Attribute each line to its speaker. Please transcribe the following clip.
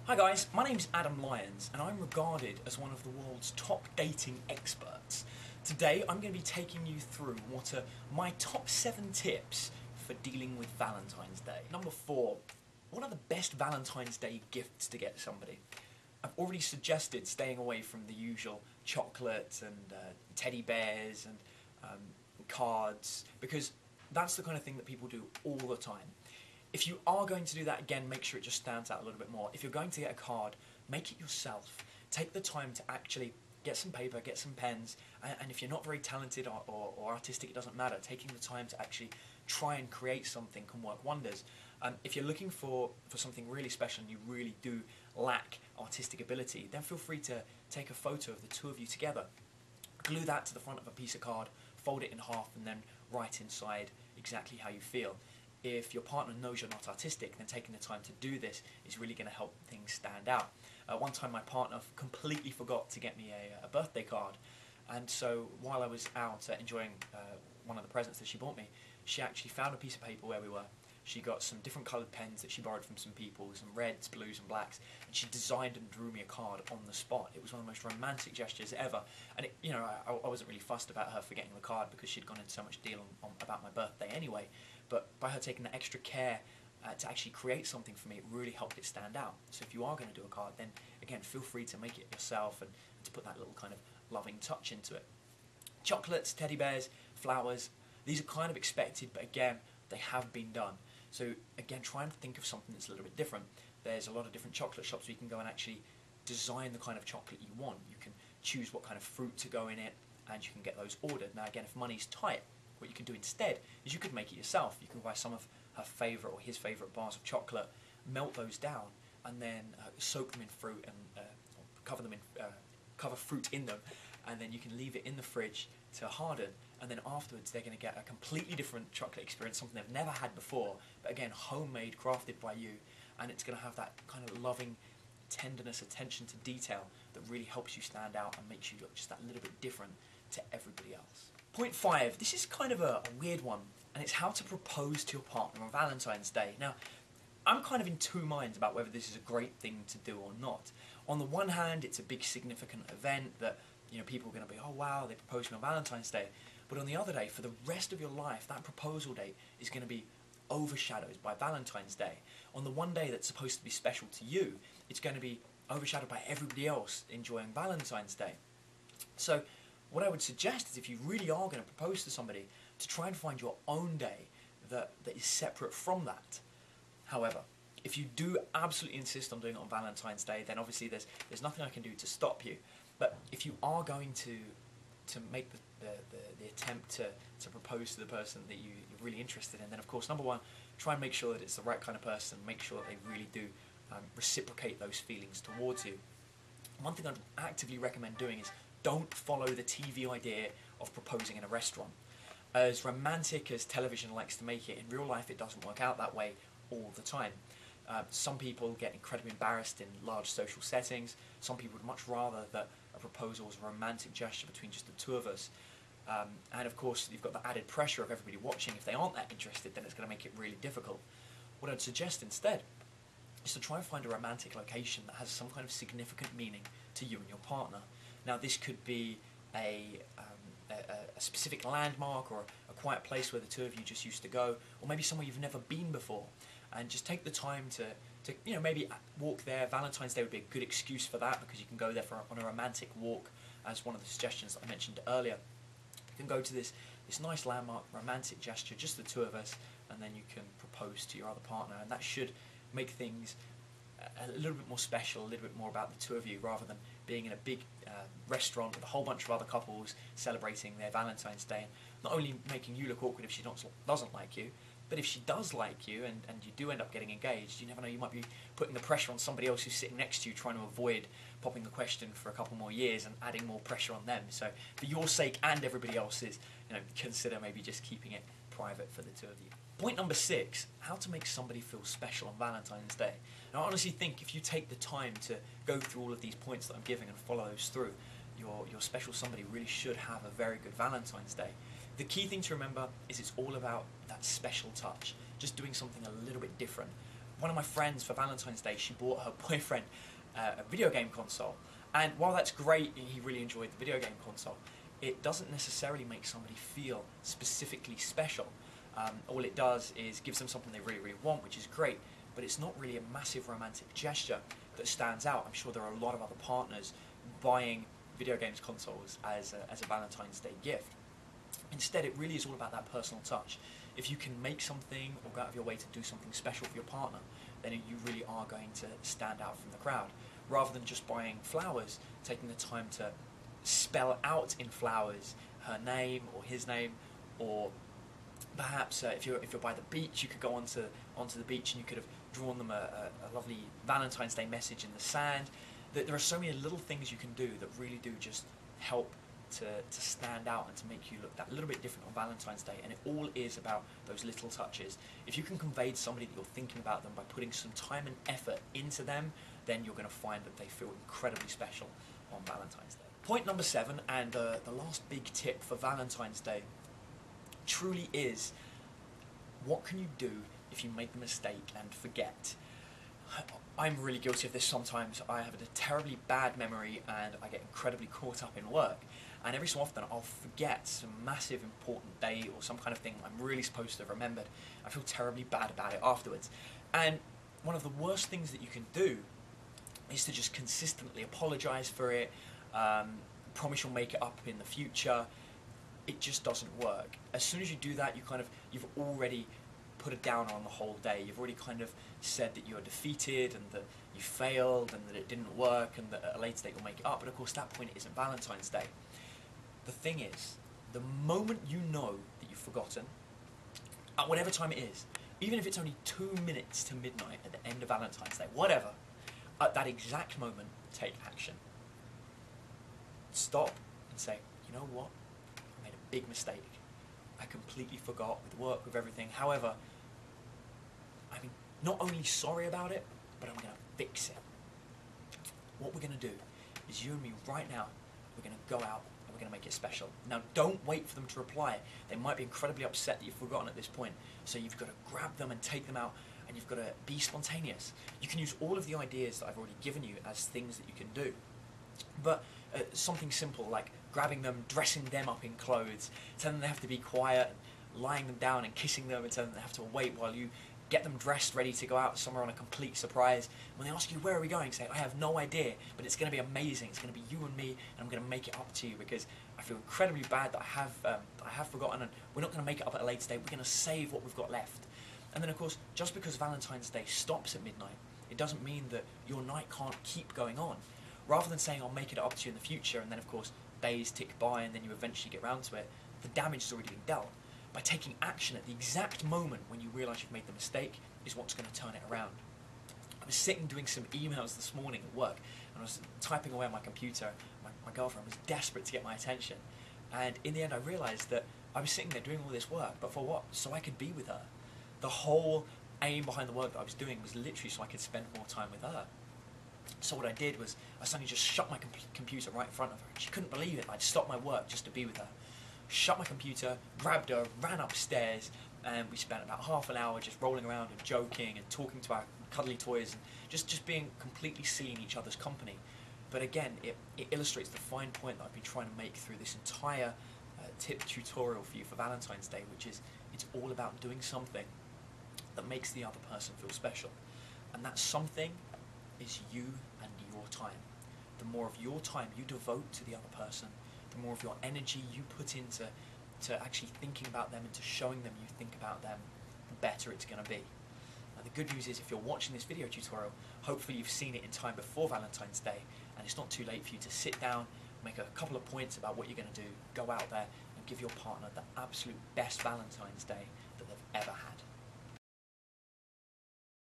Speaker 1: Hi guys, my name's Adam Lyons and I'm regarded as one of the world's top dating experts. Today I'm going to be taking you through what are my top 7 tips for dealing with Valentine's Day. Number 4, what are the best Valentine's Day gifts to get somebody? I've already suggested staying away from the usual chocolates and teddy bears and cards, because that's the kind of thing that people do all the time. If you are going to do that again, make sure it just stands out a little bit more. If you're going to get a card, make it yourself. Take the time to actually get some paper, get some pens, and if you're not very talented or artistic, it doesn't matter. Taking the time to actually try and create something can work wonders. If you're looking for something really special and you really do lack artistic ability, then feel free to take a photo of the two of you together. Glue that to the front of a piece of card, fold it in half, and then write inside exactly how you feel. If your partner knows you're not artistic, then taking the time to do this is really going to help things stand out. One time my partner completely forgot to get me a birthday card, and so while I was out enjoying one of the presents that she bought me, she actually found a piece of paper where we were. She got some different coloured pens that she borrowed from some people, some reds, blues and blacks, and she designed and drew me a card on the spot. It was one of the most romantic gestures ever, and I wasn't really fussed about her forgetting the card because she'd gone into so much deal about my birthday anyway, but by her taking the extra care to actually create something for me, it really helped it stand out. So if you are going to do a card, then again, feel free to make it yourself and to put that little kind of loving touch into it. Chocolates, teddy bears, flowers, these are kind of expected, but again, they have been done. So again, try and think of something that's a little bit different. There's a lot of different chocolate shops where you can go and actually design the kind of chocolate you want. You can choose what kind of fruit to go in it, and you can get those ordered. Now again, if money's tight, what you can do instead is you could make it yourself. You can buy some of her favourite or his favourite bars of chocolate, melt those down, and then soak them in fruit and cover fruit in them, and then you can leave it in the fridge to harden, and then afterwards they're going to get a completely different chocolate experience, something they've never had before, but again, homemade, crafted by you, and it's going to have that kind of loving tenderness, attention to detail that really helps you stand out and makes you look just that little bit different to everybody else. Point 5, this is kind of a weird one, and it's how to propose to your partner on Valentine's Day. Now, I'm kind of in two minds about whether this is a great thing to do or not. On the one hand, it's a big significant event that people are going to be, oh wow, they proposed to me on Valentine's Day. But on the other day, for the rest of your life, that proposal date is going to be overshadowed by Valentine's Day. On the one day that's supposed to be special to you, it's going to be overshadowed by everybody else enjoying Valentine's Day. So what I would suggest is, if you really are going to propose to somebody, to try and find your own day that is separate from that. However, if you do absolutely insist on doing it on Valentine's Day, then obviously there's nothing I can do to stop you. But if you are going to make the attempt to propose to the person that you're really interested in, then of course, number one, try and make sure that it's the right kind of person, make sure that they really do reciprocate those feelings towards you. One thing I'd actively recommend doing is don't follow the TV idea of proposing in a restaurant. As romantic as television likes to make it, in real life it doesn't work out that way all the time. Some people get incredibly embarrassed in large social settings. Some people would much rather that a proposal was a romantic gesture between just the two of us. And of course, you've got the added pressure of everybody watching. If they aren't that interested, then it's going to make it really difficult. What I'd suggest instead is to try and find a romantic location that has some kind of significant meaning to you and your partner. Now, this could be a specific landmark or a quiet place where the two of you just used to go, or maybe somewhere you've never been before. And just take the time to maybe walk there. Valentine's Day would be a good excuse for that, because you can go there on a romantic walk, as one of the suggestions that I mentioned earlier. You can go to this nice landmark, romantic gesture, just the two of us, and then you can propose to your other partner, and that should make things a little bit more special, a little bit more about the two of you, rather than being in a big restaurant with a whole bunch of other couples celebrating their Valentine's Day, and not only making you look awkward if she doesn't like you, but if she does like you and you do end up getting engaged, you never know, you might be putting the pressure on somebody else who's sitting next to you, trying to avoid popping the question for a couple more years and adding more pressure on them. So for your sake and everybody else's, consider maybe just keeping it private for the two of you. Point number 6, how to make somebody feel special on Valentine's Day. Now, I honestly think if you take the time to go through all of these points that I'm giving and follow those through, your special somebody really should have a very good Valentine's Day. The key thing to remember is it's all about that special touch, just doing something a little bit different. one of my friends for Valentine's Day, she bought her boyfriend a video game console. And while that's great, he really enjoyed the video game console, it doesn't necessarily make somebody feel specifically special. All it does is gives them something they really, really want, which is great, but it's not really a massive romantic gesture that stands out. I'm sure there are a lot of other partners buying video games consoles as a Valentine's Day gift. Instead, it really is all about that personal touch. If you can make something or go out of your way to do something special for your partner, then you really are going to stand out from the crowd. Rather than just buying flowers, taking the time to spell out in flowers her name or his name, or perhaps if you're by the beach, you could go onto the beach and you could have drawn them a lovely Valentine's Day message in the sand. There are so many little things you can do that really do just help to stand out and to make you look that little bit different on Valentine's Day, and it all is about those little touches. If you can convey to somebody that you're thinking about them by putting some time and effort into them, then you're going to find that they feel incredibly special on Valentine's Day. Point number 7, and the last big tip for Valentine's Day, truly is, what can you do if you make the mistake and forget? I'm really guilty of this sometimes. I have a terribly bad memory and I get incredibly caught up in work. And every so often I'll forget some massive important day or some kind of thing I'm really supposed to have remembered. I feel terribly bad about it afterwards. And one of the worst things that you can do is to just consistently apologise for it, promise you'll make it up in the future. It just doesn't work. As soon as you do that, you've already put a downer on the whole day. You've already kind of said that you're defeated and that you failed and that it didn't work and that at a later date you'll make it up. But of course that point isn't Valentine's Day. The thing is, the moment you know that you've forgotten, at whatever time it is, even if it's only 2 minutes to midnight at the end of Valentine's Day, whatever, at that exact moment, take action. Stop and say, you know what? I made a big mistake. I completely forgot with work, with everything. However, I'm not only sorry about it, but I'm going to fix it. What we're going to do is you and me right now, we're going to go out and we're going to make it special. Now, don't wait for them to reply. They might be incredibly upset that you've forgotten at this point. So you've got to grab them and take them out, and you've got to be spontaneous. You can use all of the ideas that I've already given you as things that you can do. But something simple like grabbing them, dressing them up in clothes, telling them they have to be quiet, lying them down and kissing them, and telling them they have to wait while you get them dressed, ready to go out somewhere on a complete surprise. When they ask you, where are we going? Say, I have no idea, but it's going to be amazing. It's going to be you and me, and I'm going to make it up to you because I feel incredibly bad that I have forgotten, and we're not going to make it up at a later date. We're going to save what we've got left. And then, of course, just because Valentine's Day stops at midnight, it doesn't mean that your night can't keep going on. Rather than saying, I'll make it up to you in the future, and then, of course, days tick by, and then you eventually get round to it, the damage has already been dealt. By taking action at the exact moment when you realise you've made the mistake is what's going to turn it around. I was sitting doing some emails this morning at work, and I was typing away on my computer. My girlfriend was desperate to get my attention, and in the end I realised that I was sitting there doing all this work, but for what? So I could be with her. The whole aim behind the work that I was doing was literally so I could spend more time with her. So what I did was I suddenly just shut my computer right in front of her. She couldn't believe it. I'd stopped my work just to be with her. Shut my computer, grabbed her, ran upstairs, and we spent about half an hour just rolling around and joking and talking to our cuddly toys and just being completely silly in each other's company. But again, it illustrates the fine point that I've been trying to make through this entire tip tutorial for you for Valentine's Day, which is it's all about doing something that makes the other person feel special. And that something is you and your time. The more of your time you devote to the other person, the more of your energy you put into actually thinking about them and to showing them you think about them, the better it's going to be. Now the good news is if you're watching this video tutorial, hopefully you've seen it in time before Valentine's Day and it's not too late for you to sit down, make a couple of points about what you're going to do, go out there and give your partner the absolute best Valentine's Day that they've ever had.